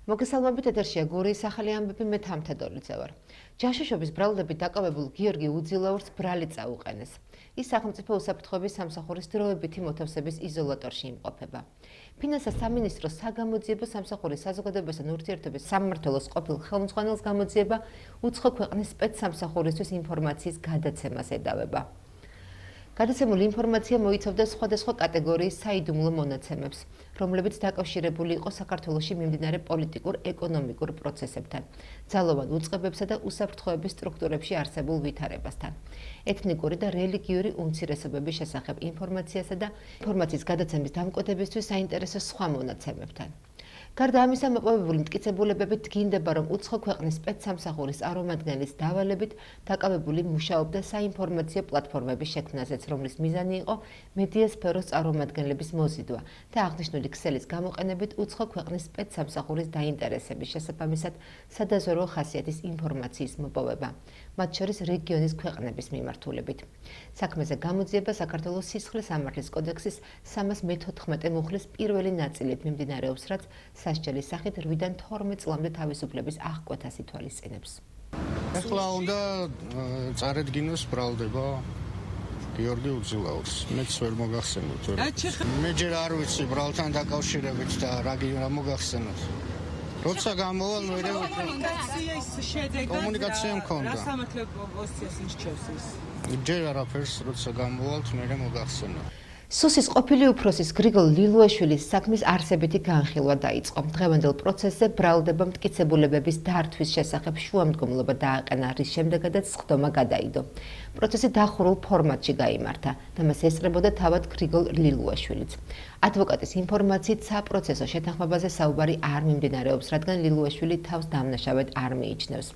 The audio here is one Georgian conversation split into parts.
მოგესალმებით, ეთერშია გურიის ახალი ამბები, მე თამთედოლიძე ვარ. ჯაშუშობის ბრალდებით დაკავებულ გიორგი უძილაურს ბრალი წაუყენეს. ის სახელმწიფო უსაფრთხოების სამსახურის დროებითი მოთავსების იზოლატორში იმყოფება. ფინანსთა სამინისტროს საგამოძიებო სამსახურის საზოგადოებასთან ურთიერთობის სამმართველოს ყოფილ ხელმძღვანელს გამოძიება უცხო ქვეყნის სპეცსამსახურისთვის ინფორმაციის გადაცემას ედავება. გადაცემული ინფორმაცია მოიცავდა სხვადასხვა კატეგორიის საიდუმლო მონაცემებს, რომლებიც დაკავშირებული იყო საქართველოში მიმდინარე პოლიტიკურ-ეკონომიკურ პროცესებთან, ძალოვან უწყებებსა და უსაფრთხოების სტრუქტურებში არსებულ ვითარებასთან, ეთნიკური და რელიგიური უმცირესობების შესახებ ინფორმაციასა და ინფორმაციის გადაცემის დამკვეთებისთვის საინტერესო სხვა მონაცემებთან. გარდა ამისა, მოპოვებული მტკიცებულებებით დგინდება, რომ უცხო ქვეყნის სპეცსამსახურის წარმომადგენლის დავალებით დაკავებული მუშაობდა საინფორმაციო პლატფორმების შექმნაზეც, რომლის მიზანი იყო მედია სფეროს წარმომადგენლების მოზიდვა და აღნიშნული ქსელის გამოყენებით უცხო ქვეყნის სპეცსამსახურის დაინტერესების შესაბამისად სადაზვერვო ხასიათის ინფორმაციის მოპოვება, მათ შორის რეგიონის ქვეყნების მიმართულებით. საქმეზე გამოძიება საქართველოს სისხლის სამართლის კოდექსის 314 მუხლის პირველი ნაწილით მიმდინარეობს, რაც სასჯელის სახით 8-დან 12 წლამდე თავისუფლების აღკვეთას ითვალისწინებს. ახლა უნდა წარედგინოს ბრალდება გიორგი უძილაურს. მეც ვერ მოგახსენოთ. მე ჯერ არ ვიცი ბრალთან დაკავშირებით და რა მოგახსენოთ. როცა გამოვალ მე კომუნიკაცია მქონდა. რა სამართლებრივ პოზიციას ირჩევს ის? ჯერ არაფერს როცა გამოვალთ მე მოგახსენოთ. სუსის ყოფილი უფროსის გრიგოლ ლილუაშვილის საქმის არსებითი განხილვა დაიწყო. დღევანდელ პროცესზე ბრალდება მტკიცებულებების დართვის შესახებ შუამდგომლობა დააყენა, რის შემდეგაც სხდომა გადაიდო. პროცესი დახურულ ფორმატში გაიმართა და მას ესწრებოდა თავად გრიგოლ ლილუაშვილიც. ადვოკატის ინფორმაციით საპროცესო შეთანხმებაზე საუბარი არ მიმდინარეობს, რადგან ლილუაშვილი თავს დამნაშავედ არ მიიჩნევს.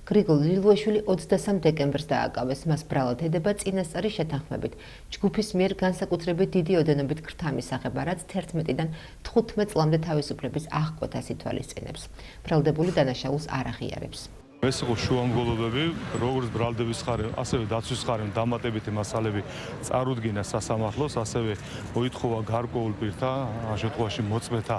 გრიგოლ ლილუაშვილი 23 დეკემბერს დააკავეს, მას ბრალად ედება წინასწარი შეთანხმებით. ჯგუფის მიერ განსაკუთრებით დიდი ოდენობით ქრთა მისაღება, რაც 11-დან 15 წლამდე თავისუფლების აღკვეთას ითვალისწინებს. ბრალდებული დანაშაულს არ აღიარებს. ეს იყო შუამდგომლობები, როგორც ბრალდების ხარემ, ასევე დაცვის ხარემ დამატებითი მასალები წარუდგინა სასამართლოს, ასევე მოითხოვა გარკვეულ პირთა, ამ შემთხვევაში მოწმეთა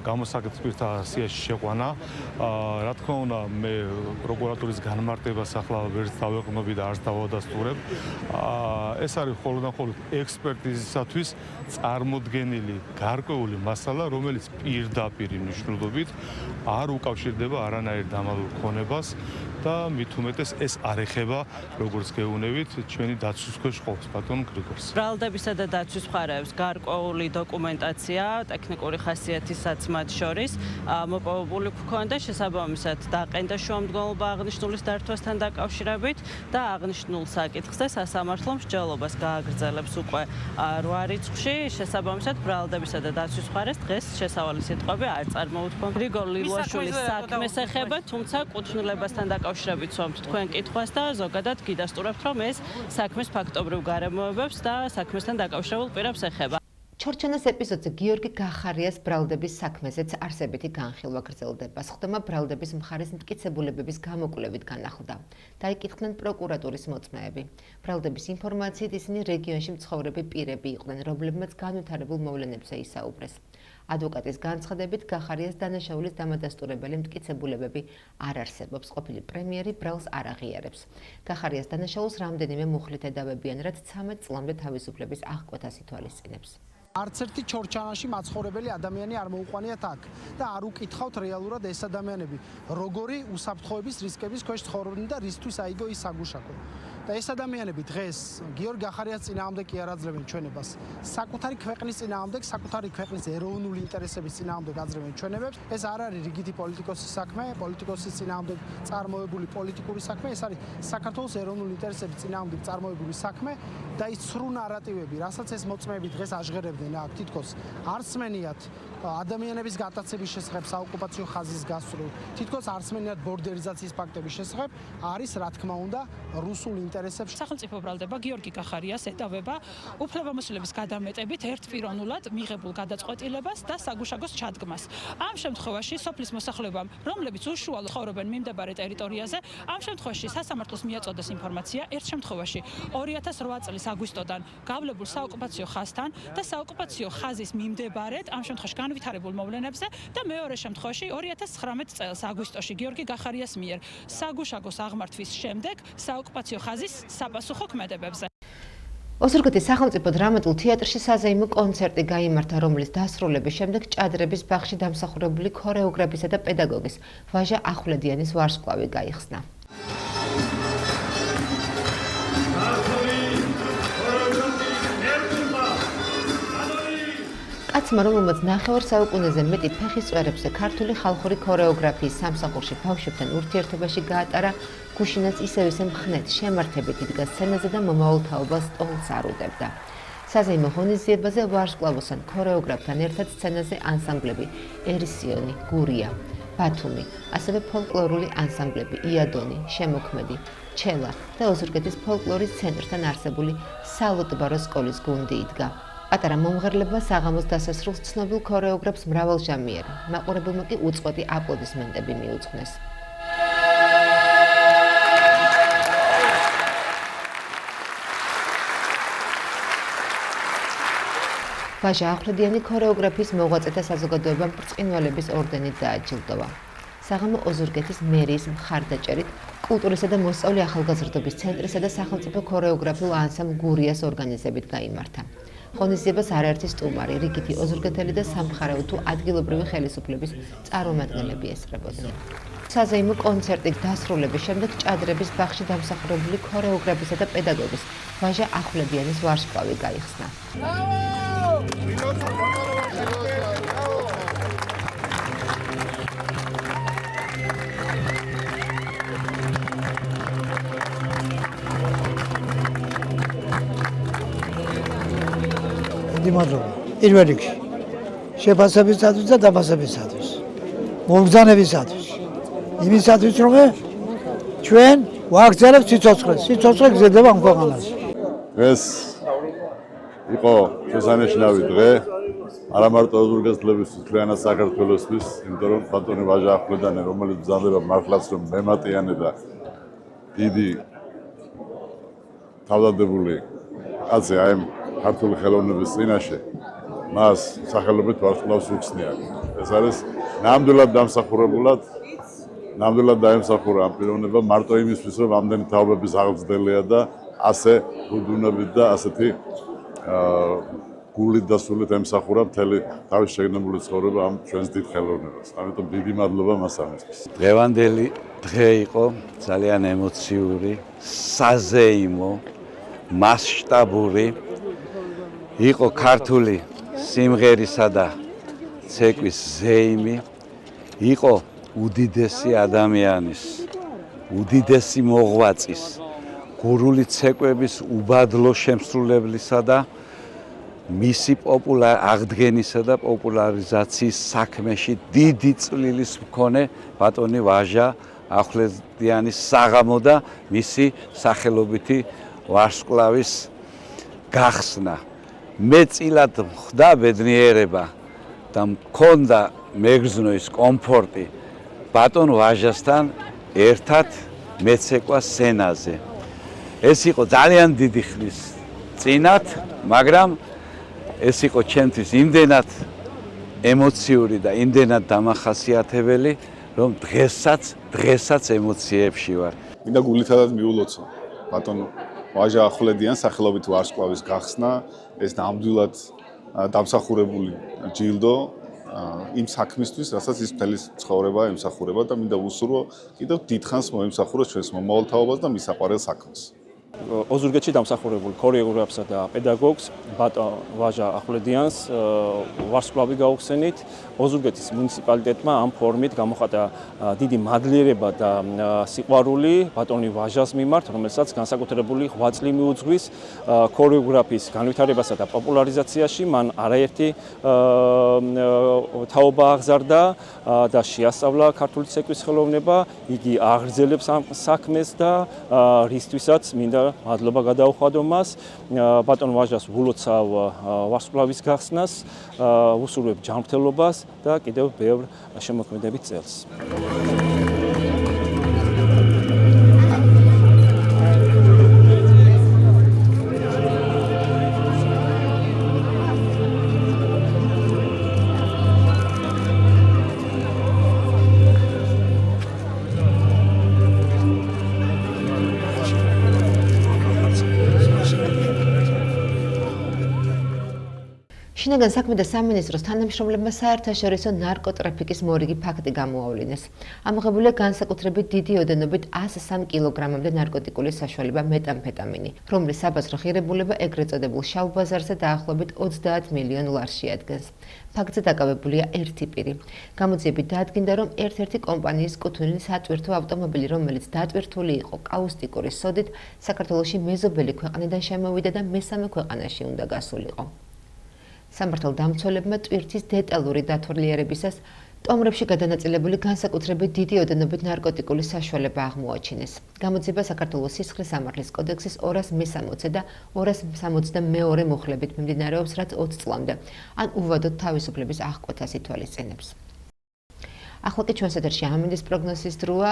გამოსაკუთრების პირთა სიაში შეყვანა. რა თქმა უნდა, მე პროკურატურის განმარტებას ახლა ვერც დავეყნობი და არც დავადასტურებ. ეს არის მხოლოდ და მხოლოდ ექსპერტიზისათვის წარმოდგენილი გარკვეული მასალა, რომელიც პირდაპირ მნიშვნელობით არ უკავშირდება არანაირ ქონებას და მით უმეტეს ეს არ ეხება, როგორც გეუბნებით, ჩვენი დაცვის ქვეშ ყოფს ბატონ გრიგოლს. ბრალდებისა და დაცვის მხარეებს გარკვეული დოკუმენტაცია, ტექნიკური ხასიათისაც მათ შორის მოპოვებული გვქონდა, შესაბამისად დაყენდა შუამდგომლობა აღნიშნულის დართვასთან დაკავშირებით და აღნიშნულ საკითხზე სასამართლო მსჯელობას გააგრძელებს უკვე 8 რიცხვში, შესაბამისად ბრალდებისა და დაცვის მხარეს დღეს შესავალი სიტყვები არ წარმოუთქვამს. გრიგოლ ლილუაშვილის საქმეს ეხება, თუმცა კუთვნილებასთან დაკავშირებით ვამბობთ თქვენ კითხვას და ზოგადად გიდასტურებთ, რომ ეს საქმის ფაქტობრივ გარემოებებს და საქმესთან დაკავშირებულ პირებს ეხება. ჩორჩენას ეპიზოდზე გიორგი გახარიას ბრალდების საქმეზეც არსებითი განხილვა გრძელდება. სხდომა ბრალდების მხარის მტკიცებულებების გამოკვლევით განახლდა. დაიკითხნენ პროკურატურის მოწმეები. ბრალდების ინფორმაციით ისინი რეგიონში მცხოვრები პირები იყვნენ, რომლებმაც განვითარებულ მოვლენებზე ისაუბრეს. ადვოკატის განცხადებით გახარიას დანაშაულის დამადასტურებელი მტკიცებულებები არ არსებობს. ყოფილი პრემიერი ბრალს არ აღიარებს. გახარიას დანაშაულს რამდენიმე მუხლით ედავებიან, რაც 13 წლამდე თავისუფლების აღკვეთას ითვალისწინებს. არც ერთი ჩორჩანაში მაცხოვრებელი ადამიანი არ მოუყვანიათ აქ და არ უკითხავთ რეალურად ეს ადამიანები როგორი უსაფრთხოების რისკების ქვეშ ცხოვრობდნენ და რისთვის აიგო ის საგუშაგო. და ეს ადამიანები დღეს გიორგი გახარიას წინააღმდეგ კი არ აძლევენ ჩვენებას. საკუთარი ქვეყნის წინააღმდეგ, საკუთარი ქვეყნის ეროვნული ინტერესების წინააღმდეგ აძლევენ ჩვენებებს. ეს არ არის რიგითი პოლიტიკოსის საქმე, პოლიტიკოსის წინააღმდეგ წარმოებული პოლიტიკური საქმე, ეს არის საქართველოს ეროვნული ინტერესების წინააღმდეგ წარმოებული საქმე და ის ცრუ ნარატივები, რასაც ეს მოწმეები დღეს აჟღერებდნენ აქ, თითქოს არ სმენიათ ადამიანების გატაცების შესახებ საოკუპაციო ხაზის გასწვრივ, თითქოს არ სმენიათ ბორდერიზაციის ფაქტების შესახებ, არის რა თქმა უნდა რუსულ ინტერესებში. სახელმწიფო ბრალდება გიორგი გახარიას ეტავება უფლებამოსილების გადამეტებით ერთპიროვნულად მიღებულ გადაწყვეტილებას და საგუშაგოს ჩადგმას. ამ შემთხვევაში სოფლის მოსახლეობამ, რომლებიც უშუალოდ ცხოვრობენ მიმდებარე ტერიტორიაზე, ამ შემთხვევაში სასამართლოს მიაწოდეს ინფორმაცია ერთ შემთხვევაში 2008 წლის აგვისტოდან გავლებულ საოკუპაციო ხაზთან და საოკუპაციო ხაზის მიმდებარედ ამ შემთხვევაში განვითარებულ მოვლენებზე და მეორე შემთხვევაში 2019 წელს აგვისტოში გიორგი გახარიას მიერ საგუშაგოს აღმართვის შემდეგ საოკუპაციო ხაზის საპასუხო ქმედებებზე. ოზურგეთის სახელმწიფო დრამატულ თეატრში საზეიმო კონცერტი გაიმართა, რომლის დასრულების შემდეგ ჭადრების ბაღში დამსახურებული ქორეოგრაფისა და პედაგოგის ვაჟა ახვლედიანის ვარსკვლავი გაიხსნა. კაცმა, რომელმაც ნახევარ საუკუნეზე მეტი ფეხის წვერებზე ქართული ხალხური ქორეოგრაფიის სამსახურში ბავშვებთან ურთიერთობაში გაატარა, გუშინაც ისევ ისე მხნედ შემართებით იდგა სცენაზე და მომავალ თაობას სტოლს არუდებდა. საზეიმო ღონისძიებაზე ვარსკვლავოსან ქორეოგრაფთან ერთად სცენაზე ანსამბლები ერისიონი, გურია, ბათუმი, ასევე ფოლკლორული ანსამბლები იადონი, შემოქმედი, ჩელა და ოზურგეთის ფოლკლორის ცენტრთან არსებული სალოტბარო სკოლის გუნდი იდგა. პატარა მომღერლებმა საღამოს დასასრულს ცნობილ ქორეოგრაფს მრავალჟამიერი, მაყურებელმა კი უწყვეტი აპლოდისმენტები მიუძღვნეს. ვაჟა ახვლედიანი ქორეოგრაფიის მოღვაწეთა საზოგადოებამ ბრწყინვალების ორდენით დააჯილდოვა. საღამო ოზურგეთის მერიის მხარდაჭერით კულტურისა და მოსწავლე ახალგაზრდობის ცენტრისა და სახელმწიფო ქორეოგრაფიულ ანსამბლ გურიას ორგანიზებით გაიმართა. ღონისძიებას არაერთი სტუმარი, რიგითი ოზურგეთელი და სამხარეო თუ ადგილობრივი ხელისუფლების წარმომადგენლები ესწრებოდნენ. საზეიმო კონცერტი დასრულების შემდეგ ჭადრების ბაღში დამსახურებული ქორეოგრაფისა და პედაგოგის ვაჟა ახვლედიანის ვარსკვლავი გაიხსნა. მადლობა. პირველ რიგში შეფასებისათვის და დაფასებისათვის. მომბრძანებისათვის. იმისათვის რომ ჩვენ ვაგრძელებთ სიცოცხლეს. სიცოცხლე გრძელდება ამ ქვეყანაში. ეს იყო შესანიშნავი დღე, არა მარტო ოზურგეთელებისთვის, მთლიანად საქართველოსთვის, იმიტომ რომ ბატონი ვაჟა ახვლედიანი, რომელიც ბრძანდება მართლაც რომ მემატიანე და დიდი თავდადებული კაცი აი ქართული ხელოვნების წინაშე მას სახელობით ვარსკვლავს უხსნია. ეს არის ნამდვილად დაემსახურა ამ პიროვნება მარტო იმისთვის, რომ ამდენი თაობების აღზრდელია და ასე უდუნებით და ასეთი გულით და სულით ემსახურა მთელი თავის შეგნებული ცხოვრება ამ ჩვენს დიდ ხელოვნებას. ამიტომ დიდი მადლობა მას ამისთვის. დღევანდელი დღე იყო ძალიან ემოციური, საზეიმო, მასშტაბური. იყო ქართული სიმღერისა და ცეკვის ზეიმი, იყო უდიდესი ადამიანის, უდიდესი მოღვაწის, გურული ცეკვების უბადლო შემსრულებლისა და მისი აღდგენისა და პოპულარიზაციის საქმეში დიდი წვლილის მქონე ბატონი ვაჟა ახვლედიანის საღამო და მისი სახელობითი ვარსკვლავის გახსნა. მეწილად ხვდა ბედნიერება და მქონდა მეგრძნო ის კომფორტი ბატონ ვაჟასთან ერთად მეცეკვა სცენაზე. ეს იყო ძალიან დიდი ხნის წინათ, მაგრამ ეს იყო ჩემთვის იმდენად ემოციური და იმდენად დამახასიათებელი, რომ დღესაც ემოციებში ვარ. მინდა გულითადად მიულოცო ბატონ ვაჟა ახვლედიანს სახელობით ვარსკვლავის გახსნა, ეს ნამდვილად დამსახურებული ჯილდო იმ საქმისთვის, რასაც ის მთელი ცხოვრება ემსახურება და მინდა ვუსურვო კიდევ დიდხანს მოემსახუროს ჩვენს მომავალ თაობას და მისაყვარელ საქმეს. ოზურგეთში დამსახურებულ ქორეოგრაფსა და პედაგოგს ბატონ ვაჟა ახვლედიანს ვარსკვლავი გაუხსენით. ოზურგეთის მუნიციპალიტეტმა ამ ფორმით გამოხატა დიდი მადლიერება და სიყვარული ბატონი ვაჟას მიმართ, რომელსაც განსაკუთრებული ღვაწლი მიუძღვის ქორეოგრაფიის განვითარებასა და პოპულარიზაციაში. მან არაერთი თაობა აღზარდა და შეასწავლა ქართული ცეკვის ხელოვნება. იგი აღრძელებს ამ საქმეს და რისთვისაც მინდა მადლობა გადაუხადო მას. ბატონ ვაჟას ვულოცავ ვარსკვლავის გახსნას, ვუსურვებ ჯანმრთელობას და კიდევ ბევრ შემოქმედებით წელს. შინაგან საქმეთა სამინისტროს თანამშრომლებმა საერთაშორისო ნარკოტრაფიკის მორიგი ფაქტი გამოავლინეს. ამოღებულია განსაკუთრებით დიდი ოდენობით 103 კილოგრამამდე ნარკოტიკული საშუალება მეტამფეტამინი, რომლის საბაზრო ღირებულება ეგრეთ წოდებულ შავ ბაზარზე დაახლოებით 30 მილიონ ლარს შეადგენს. ფაქტზე დაკავებულია ერთი პირი. გამოძიებით დაადგინდა, რომ ერთ-ერთი კომპანიის კუთვნილი სატვირთო ავტომობილი, რომელიც დატვირთული იყო კაუსტიკური სოდით, საქართველოში მეზობელი ქვეყნიდან შემოვიდა და მესამე ქვეყანაში უნდა გასულიყო. სამართალდამცველებმა ტვირთის დეტალური დათვალიერებისას ტომრებში გადანაწილებული განსაკუთრებით დიდი ოდენობით ნარკოტიკული საშუალება აღმოაჩინეს. გამოძიება საქართველოს სისხლის სამართლის კოდექსის 260 და 262 მუხლებით მიმდინარეობს, რაც 20 წლამდე, ან უვადოდ თავისუფლების აღკვეთას ითვალისწინებს. ახლა კი ჩვენს ეთერში ამინდის პროგნოზის დროა,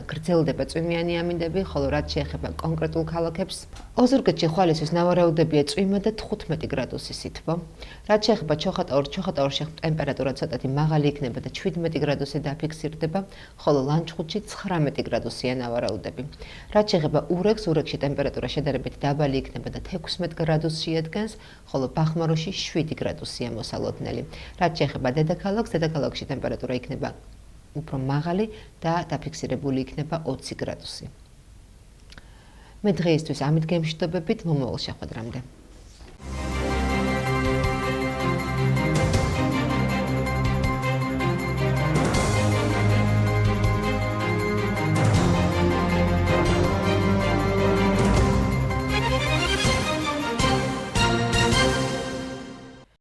გრძელდება წვიმიანი ამინდები, ხოლო რაც შეეხება კონკრეტულ ქალაქებს, ოზურგეთში ხვალისთვის ნავარაუდებია წვიმა და 15 გრადუსი სითბო. რაც შეეხება ჩოხატაურში ტემპერატურა ცოტათი მაღალი იქნება და 17 გრადუსი დაფიქსირდება, ხოლო ლანჩხუთში 19 გრადუსია ნავარაუდები. რაც შეეხება ურეგში ტემპერატურა შედარებით დაბალი იქნება და 16 გრადუსს შეადგენს, ხოლო ბახმაროში 7 გრადუსია მოსალოდნელი. რაც შეეხება დედაქალაქში ტემპერატურა იქნება უფრო მაღალი და დაფიქსირებული იქნება 20 გრადუსი. მე დღეისთვის ამით გემშვიდობებით, მომავალ შეხვედრამდე.